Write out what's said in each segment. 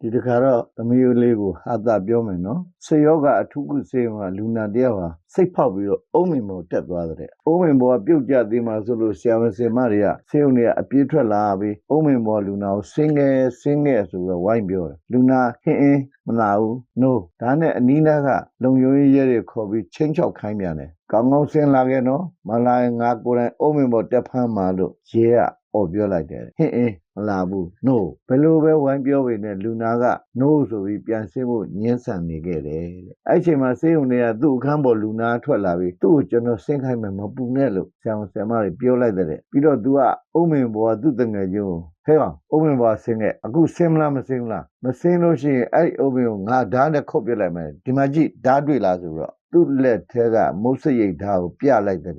ဒီတခါတော့သမီးလေးကိုဟာတာပြောမယ်နော်ဆေယောကအထုကုဆေးမှာလူနာတယောက်ဟာစိတ်ဖောက်ပြီးတော့အုံးမင်ပေါ်တက်သွားတဲ့အုံးမင်ပေါ်ကပြုတ်ကျသေးမှဆိုလို့ဆရာဝန်ဆရာမတွေကဆေးုံတွေကအပြေးထွက်လာပြီးအုံးမင်ပေါ်လူနာကိုဆင်းငယ်ဆိုတော့ဝိုင်းပြောတယ်လူနာဟင်းအင်းမလာဘူး no ဒါနဲ့အနီးနားကလုံယုံရေးရဲတွေခေါ်ပြီးချင်းချောက်ခိုင်းပြန်တယ်ကောင်းကောင်းဆင်းလာခဲ့နော်မလာရင်ငါကိုယ်တိုင်အုံးမင်ပေါ်တက်ဖမ်းမှာလို့ရဲကအော်ပြောလိုက်တယ်ဟင်းအင်းမလာဘူး no ဘယ်လိုပဲဝိုင်းပြောပေနဲ့လူနာက no ဆိုပြီးပြန်ဆင်းဖို့ညှင်းဆန်နေခဲ့တယ်တဲ့အဲ့ချိန်မှာဆေးရုံတွေကသူ့အခန်းပေါ်လူနာထွက်လာပြီးသူ့ကိုကျွန်တော်ဆင်းခိုင်းမယ်မပူနဲ့လို့ဆရာဝန်ဆရာမတွေပြောလိုက်တဲ့ပြီးတော့သူကအုံးမင်ပေါ်ကသူ့တငယ်ချင်းကိုဟဲ့ကောင်အုံးမင်ပေါ်ဆင်းခဲ့အခုဆင်းမလားမဆင်းဘူးလားမဆင်းလို့ရှိရင်အဲ့အုံးမင်ကိုငါဓာတ်နဲ့ခုတ်ပစ်လိုက်မယ်ဒီမှာကြည့်ဓာတ်တွေ့လားဆိုတော့သူ့လက်ထဲကမုတ်စိတ်ရိတ်ဓာတ်ကိုပြလိုက်တဲ့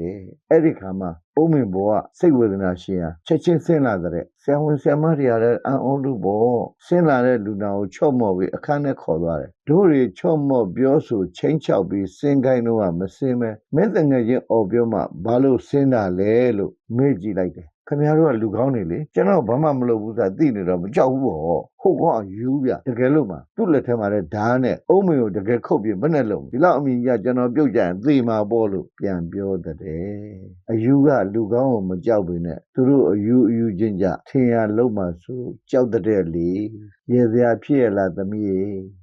အဲ့ဒီခါမှာအုံးမင်ဘောကစိတ်ဝေဒနာရှင်ဟာချက်ချင်းဆင်းလာတဲ့ဆရာဝန်ဆရာမတွေကလည်းအံ့ဩလို့ပေါ့ဆင်းလာတဲ့လူနာကိုချော့မော့ပြီးအခန်းထဲခေါ်သွားတယ်တို့တွေချော့မော့ပြောဆိုချင်းချောက်ပြီးဆင်းခိုင်းတော့မဆင်းမဲမင်းတငယ်ချင်းအော်ပြောမှဘာလို့ဆင်းတာလဲလို့မေ့ကြည့်လိုက်တယ်ခင်ဗျားတို့ကလူကောင်းနေလေကျွန်တော်ဘာမှမလုပ်ဘူးဆိုတာသိနေတော့မကြောက်ဘူးပေါ့ဟုတ်ကောယူပြတကယ်လို့မှသူ့လက်ထဲမှာလည်းဓာတ်နဲ့အုံးမင်ကိုတကယ်ခုတ်ပြီးဘယ်နဲ့လုံးဒီလောက်အမြင်ကြီးကျွန်တော်ပြုတ်ကြရင်သေမှာပေါ့လို့ပြန်ပြောတဲ့အယူကလူကောင်းကိုမကြောက်ပေနဲ့သူတို့အယူချင်းကြထင်ရလုံးမှဆိုကြောက်တဲ့လေရေစရာဖြစ်ရလားသမီး